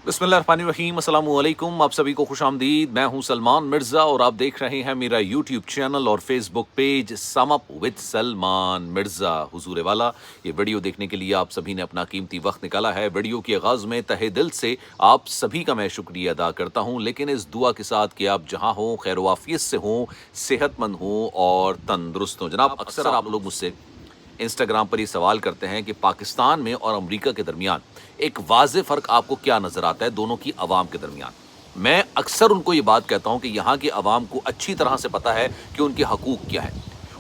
बिस्मिल्लाहिर्रहमानिर्रहीम, अस्सलाम वालेकुम। आप सभी को खुश आमदीद। मैं हूं सलमान मिर्ज़ा और आप देख रहे हैं मेरा यूट्यूब चैनल और Facebook page sum up with Salman Mirza. हुजूर वाला, ये वीडियो देखने के लिए आप सभी ने अपना कीमती वक्त निकाला है। वीडियो के आगाज़ में तहे दिल से आप सभी का मैं शुक्रिया अदा करता हूँ, लेकिन इस दुआ के साथ कि आप जहाँ हों खैर वाफियत से हों, सेहतमंद हों और तंदुरुस्त हों। जनाब, अक्सर आप लोग मुझसे इंस्टाग्राम पर ये सवाल करते हैं कि पाकिस्तान में और अमेरिका के दरमियान एक वाज़ेह फ़र्क आपको क्या नज़र आता है दोनों की आवाम के दरमियान। मैं अक्सर उनको ये बात कहता हूँ कि यहाँ की आवाम को अच्छी तरह से पता है कि उनके हकूक़ क्या है।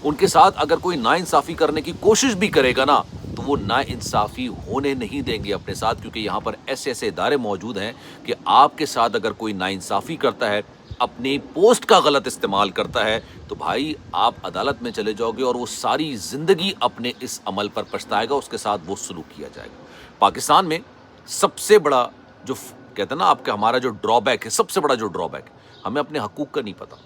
उनके साथ अगर कोई नाइंसाफ़ी करने की कोशिश भी करेगा ना, तो वो नाइंसाफ़ी होने नहीं देंगे अपने साथ, क्योंकि यहाँ पर ऐसे ऐसे इदारे मौजूद हैं कि आपके साथ अगर कोई नाइंसाफ़ी करता है, अपनी पोस्ट का गलत इस्तेमाल करता है, तो भाई आप अदालत में चले जाओगे और वो सारी ज़िंदगी अपने इस अमल पर पछताएगा, उसके साथ वो सलूक किया जाएगा। पाकिस्तान में सबसे बड़ा जो कहते हैं ना आपका हमारा जो ड्रॉबैक है, सबसे बड़ा जो ड्रॉबैक है, हमें अपने हकूक़ का नहीं पता।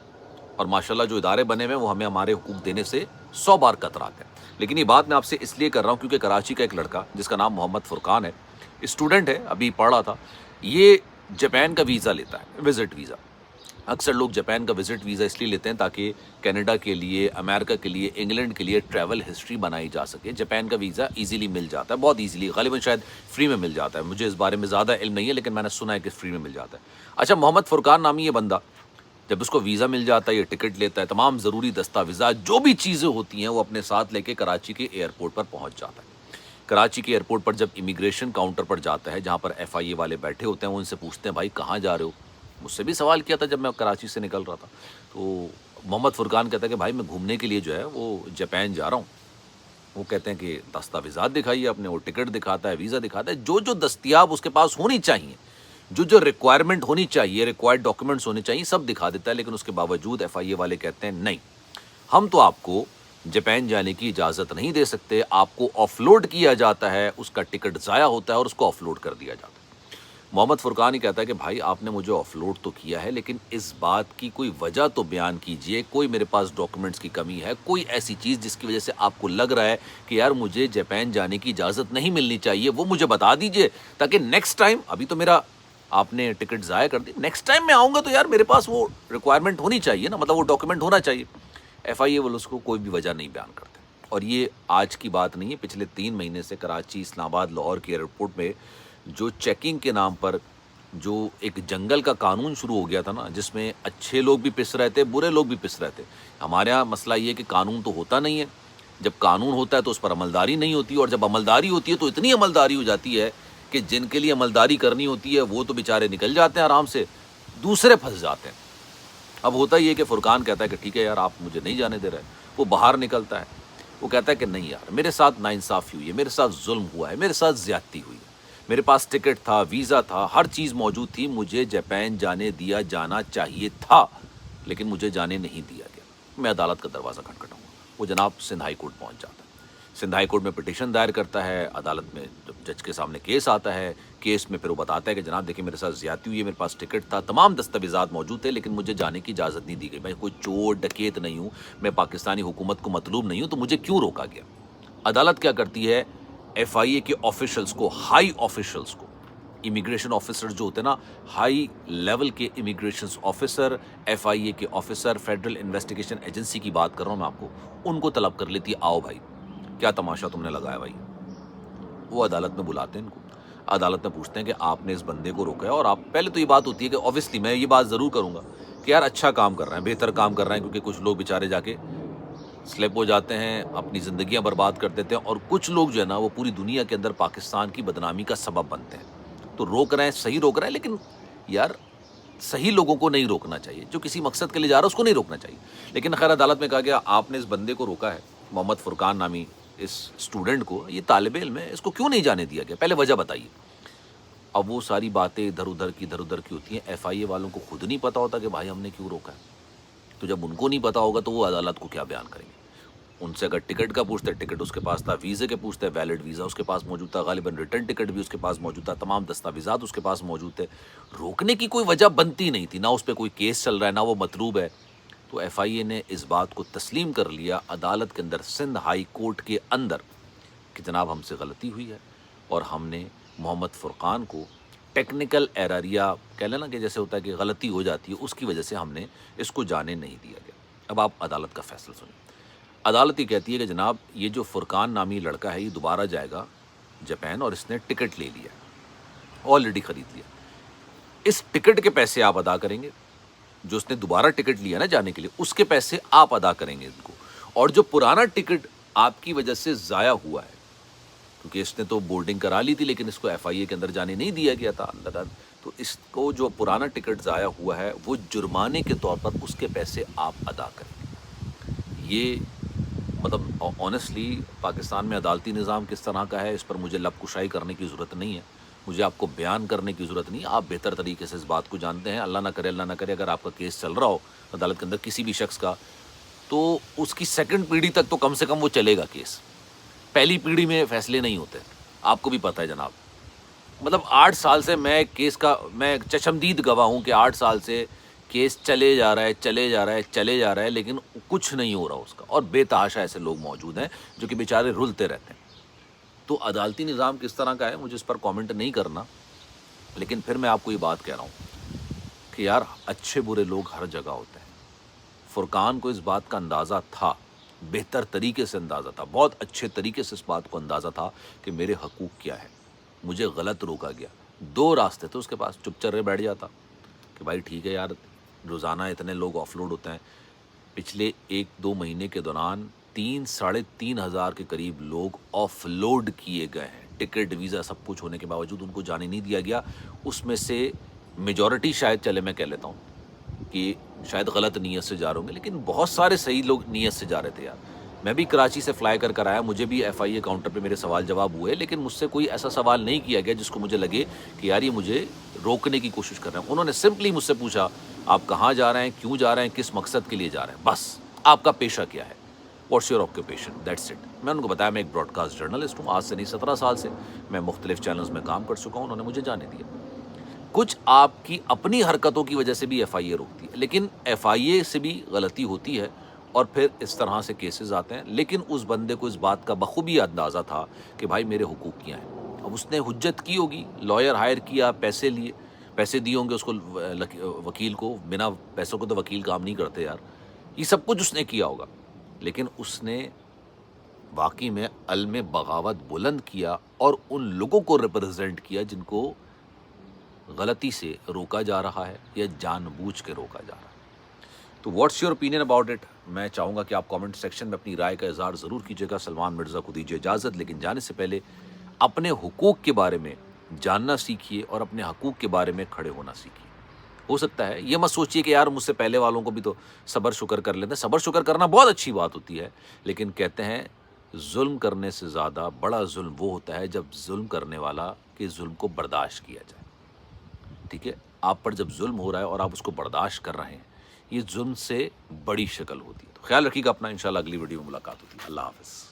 और माशाल्लाह जो इदारे बने हुए हैं वो हमें हमारे हकूक़ देने से 100 बार कतराते हैं। लेकिन ये बात मैं आपसे इसलिए कर रहा हूँ क्योंकि कराची का एक लड़का जिसका नाम मोहम्मद फुरकान है, स्टूडेंट है, अभी पढ़ रहा था, ये जापान का वीज़ा लेता है, विज़िट वीज़ा। अक्सर लोग जापान का विज़िट वीज़ा इसलिए लेते हैं ताकि कनाडा के लिए, अमेरिका के लिए, इंग्लैंड के लिए ट्रैवल हिस्ट्री बनाई जा सके। जापान का वीज़ा इजीली मिल जाता है, बहुत इजीली, गालिबन शायद फ्री में मिल जाता है। मुझे इस बारे में ज़्यादा इल्म नहीं है, लेकिन मैंने सुना है कि फ्री में मिल जाता है। अच्छा, मोहम्मद फुरकान नामी ये बंदा, जब उसको वीज़ा मिल जाता है, ये टिकट लेता है, तमाम ज़रूरी दस्तावेज़ात जो भी चीज़ें होती हैं वो अपने साथ लेके कराची के एयरपोर्ट पर पहुँच जाता है। कराची के एयरपोर्ट पर जब इमिग्रेशन काउंटर पर जाता है, जहाँ पर FIA वाले बैठे होते हैं, वो उनसे पूछते हैं, भाई कहाँ जा रहे हो? मुझसे भी सवाल किया था जब मैं कराची से निकल रहा था। तो मोहम्मद फुरकान कहता है कि भाई मैं घूमने के लिए जो है वो जापान जा रहा हूँ। वो कहते हैं कि दस्तावेज़ात दिखाइए अपने, वो टिकट दिखाता है, वीज़ा दिखाता है, जो दस्तियाब उसके पास होनी चाहिए, जो रिक्वायरमेंट होनी चाहिए, रिक्वायर्ड डॉक्यूमेंट्स होने चाहिए, सब दिखा देता है। लेकिन उसके बावजूद FIA वाले कहते हैं नहीं, हम तो आपको जापान जाने की इजाज़त नहीं दे सकते। आपको ऑफलोड किया जाता है, उसका टिकट ज़ाया होता है और उसको ऑफलोड कर दिया जाता है। मोहम्मद फुरकान ही कहता है कि भाई आपने मुझे ऑफलोड तो किया है, लेकिन इस बात की कोई वजह तो बयान कीजिए, कोई मेरे पास डॉक्यूमेंट्स की कमी है, कोई ऐसी चीज़ जिसकी वजह से आपको लग रहा है कि यार मुझे जापान जाने की इजाज़त नहीं मिलनी चाहिए, वो मुझे बता दीजिए, ताकि नेक्स्ट टाइम, अभी तो मेरा आपने टिकट ज़ाया कर दी, नेक्स्ट टाइम मैं आऊँगा तो यार मेरे पास वो रिक्वायरमेंट होनी चाहिए ना, मतलब वो डॉक्यूमेंट होना चाहिए। FIA वाले उसको कोई भी वजह नहीं बयान करते। और ये आज की बात नहीं है, पिछले 3 महीने से कराची, इस्लामाबाद, लाहौर के एयरपोर्ट में जो चेकिंग के नाम पर जो एक जंगल का कानून शुरू हो गया था ना, जिसमें अच्छे लोग भी पिस रहे थे, बुरे लोग भी पिस रहे थे। हमारे यहाँ मसला ये है कि कानून तो होता नहीं है, जब कानून होता है तो उस पर अमलदारी नहीं होती, और जब अमलदारी होती है तो इतनी अमलदारी हो जाती है कि जिनके लिए अमलदारी करनी होती है वो तो बेचारे निकल जाते हैं आराम से, दूसरे फंस जाते हैं। अब होता ये कि फुरकान कहता है कि ठीक है यार, आप मुझे नहीं जाने दे रहे। वो बाहर निकलता है, वो कहता है कि नहीं यार, मेरे साथ नाइंसाफ़ी हुई है, मेरे साथ जुल्म हुआ है, मेरे साथ ज़्यादती हुई है। मेरे पास टिकट था, वीज़ा था, हर चीज़ मौजूद थी, मुझे जापान जाने दिया जाना चाहिए था, लेकिन मुझे जाने नहीं दिया गया। मैं अदालत का दरवाज़ा खटखटाऊँगा। वो जनाब सिंध हाई कोर्ट पहुँच जाता है। सिंध हाई कोर्ट में पिटीशन दायर करता है। अदालत में जब जज के सामने केस आता है, केस में फिर वो बताता है कि जनाब देखिए मेरे साथ ज़्यादती हुई है, मेरे पास टिकट था, तमाम दस्तावेज़ात मौजूद थे, लेकिन मुझे जाने की इजाज़त नहीं दी गई। मैं कोई चोर डकैत नहीं हूँ, मैं पाकिस्तानी हुकूमत को मतलूब नहीं हूँ, तो मुझे क्यों रोका गया? अदालत क्या करती है, FIA के ऑफिशल्स को, हाई ऑफिशल्स को, इमिग्रेशन ऑफिसर जो होते हैं ना, हाई लेवल के इमिग्रेशन ऑफिसर, FIA के ऑफिसर, फेडरल इन्वेस्टिगेशन एजेंसी की बात कर रहा हूँ मैं आपको, उनको तलब कर लेती है, आओ भाई क्या तमाशा तुमने लगाया भाई। वो अदालत में बुलाते हैं इनको, अदालत में पूछते हैं कि आपने इस बंदे को रोका है, और आप पहले तो ये बात होती है कि ऑब्वियसली मैं ये बात ज़रूर करूँगा कि यार अच्छा काम कर रहे हैं, बेहतर काम कर रहे हैं, क्योंकि कुछ लोग बेचारे जाके स्लिप हो जाते हैं, अपनी ज़िंदगियां बर्बाद कर देते हैं, और कुछ लोग जो है ना वो पूरी दुनिया के अंदर पाकिस्तान की बदनामी का सबब बनते हैं। तो रोक रहे हैं, सही रोक रहे हैं, लेकिन यार सही लोगों को नहीं रोकना चाहिए, जो किसी मकसद के लिए जा रहा है उसको नहीं रोकना चाहिए। लेकिन खैर अदालत में कहा गया आपने इस बंदे को रोका है, मोहम्मद फुरकान नामी इस स्टूडेंट को, ये तालिब इल्म है, इसको क्यों नहीं जाने दिया गया, पहले वजह बताइए। अब वो सारी बातें इधर उधर की होती हैं। FIA वालों को खुद नहीं पता होता कि भाई हमने क्यों रोका है, तो जब उनको नहीं पता होगा तो वो अदालत को क्या बयान करेंगे। उनसे अगर टिकट का पूछते, टिकट उसके पास था, वीज़े के पूछते, वैलिड वीज़ा उसके पास मौजूद था, गालिबन रिटर्न टिकट भी उसके पास मौजूद था, तमाम दस्तावेज़ात उसके पास मौजूद थे, रोकने की कोई वजह बनती नहीं थी, ना उस पर कोई केस चल रहा है, ना वो मतलूब है। तो FIA ने इस बात को तस्लीम कर लिया अदालत के अंदर, सिंध हाई कोर्ट के अंदर, कि जनाब हमसे गलती हुई है और हमने मोहम्मद फुरकान को टेक्निकल एरर या कह लेना कि जैसे होता है कि गलती हो जाती है, उसकी वजह से हमने इसको जाने नहीं दिया गया। अब आप अदालत का फैसला सुनिए। अदालत ये कहती है कि जनाब ये जो फुरकान नामी लड़का है ये दोबारा जाएगा जापान और इसने टिकट ले लिया, ऑलरेडी खरीद लिया। इस टिकट के पैसे आप अदा करेंगे, जो उसने दोबारा टिकट लिया ना जाने के लिए, उसके पैसे आप अदा करेंगे इनको। और जो पुराना टिकट आपकी वजह से ज़ाया हुआ है, क्योंकि इसने तो बोर्डिंग करा ली थी लेकिन इसको FIA के अंदर जाने नहीं दिया गया था अल्लाह, तो इसको जो पुराना टिकट ज़ाया हुआ है वो जुर्माने के तौर पर उसके पैसे आप अदा करेंगे। ये मतलब ऑनेस्टली पाकिस्तान में अदालती निज़ाम किस तरह का है, इस पर मुझे लब कुशाई करने की ज़रूरत नहीं है, मुझे आपको बयान करने की ज़रूरत नहीं। आप बेहतर तरीके से इस बात को जानते हैं। अल्लाह ना करे अगर आपका केस चल रहा हो अदालत के अंदर किसी भी शख्स का, तो उसकी सेकंड पीढ़ी तक तो कम से कम वो चलेगा केस। पहली पीढ़ी में फैसले नहीं होते, आपको भी पता है जनाब। मतलब 8 साल से मैं चशमदीद गवाह हूँ कि 8 साल से केस चले जा रहा है, लेकिन कुछ नहीं हो रहा उसका। और बेतहाशा ऐसे लोग मौजूद हैं जो कि बेचारे रुलते रहते हैं। तो अदालती निज़ाम किस तरह का है मुझे इस पर कमेंट नहीं करना, लेकिन फिर मैं आपको ये बात कह रहा हूँ कि यार अच्छे बुरे लोग हर जगह होते हैं। फुरकान को इस बात का अंदाज़ा था, बेहतर तरीके से अंदाज़ा था, बहुत अच्छे तरीके से इस बात को अंदाज़ा था कि मेरे हकूक़ क्या है। मुझे गलत रोका गया, 2 रास्ते थे उसके पास, चुपचाप बैठ जाता कि भाई ठीक है यार, रोज़ाना इतने लोग ऑफलोड होते हैं। पिछले 1-2 महीने के दौरान 3-3.5 हज़ार के करीब लोग ऑफलोड किए गए हैं। टिकट वीज़ा सब कुछ होने के बावजूद उनको जाने नहीं दिया गया। उसमें से मेजॉरिटी शायद, चले मैं कह लेता हूँ कि शायद गलत नीयत से जा रहे होंगे, लेकिन बहुत सारे सही लोग नीयत से जा रहे थे यार। मैं भी कराची से फ्लाई कर आया, मुझे भी FIA काउंटर पे मेरे सवाल जवाब हुए, लेकिन मुझसे कोई ऐसा सवाल नहीं किया गया जिसको मुझे लगे कि यार ये मुझे रोकने की कोशिश कर रहे हैं। उन्होंने सिंपली मुझसे पूछा आप कहाँ जा रहे हैं, क्यों जा रहे हैं, किस मकसद के लिए जा रहे हैं, बस आपका पेशा क्या है, what's your occupation, that's it. मैं उनको बताया मैं एक ब्रॉडकास्ट जर्नलिस्ट हूँ, आज से नहीं 17 साल से मैं मुख्तलिफ चैनल्स में काम कर चुका हूँ। उन्होंने मुझे जाने दिया। कुछ आपकी अपनी हरकतों की वजह से भी FIA रोकती है, लेकिन FIA से भी गलती होती है और फिर इस तरह से केसेस आते हैं। लेकिन उस बंदे को इस बात का बखूबी अंदाज़ा था कि भाई मेरे हुकूक क्या हैं। अब उसने हुज्जत की होगी, लॉयर हायर किया, पैसे दिए होंगे उसको, वकील को। बिना पैसों को तो वकील काम नहीं करते यार। ये सब कुछ उसने किया होगा, लेकिन उसने वाकई में अलम बगावत बुलंद किया और उन लोगों को रिप्रेजेंट किया जिनको गलती से रोका जा रहा है या जानबूझ के रोका जा रहा है। तो what's your opinion about it? मैं चाहूँगा कि आप कमेंट सेक्शन में अपनी राय का इजहार ज़रूर कीजिएगा। सलमान मिर्ज़ा को दीजिए इजाज़त, लेकिन जाने से पहले अपने हुकूक के बारे में जानना सीखिए और अपने हकूक़ के बारे में खड़े होना सीखिए। हो सकता है ये मत सोचिए कि यार मुझसे पहले वालों को भी तो सब्र शुक्र कर लेते हैं। सब्र शुक्र करना बहुत अच्छी बात होती है, लेकिन कहते हैं जुल्म करने से ज़्यादा बड़ा जुल्म वो होता है जब जुल्म करने वाला के जुल्म को बर्दाश्त किया जाए। ठीक है, आप पर जब जुल्म हो रहा है और आप उसको बर्दाश्त कर रहे हैं, ये जुल्म से बड़ी शक्ल होती है। तो ख्याल रखिएगा अपना, इंशाल्लाह अगली वीडियो में मुलाकात होती है। अल्लाह हाफ़िज़।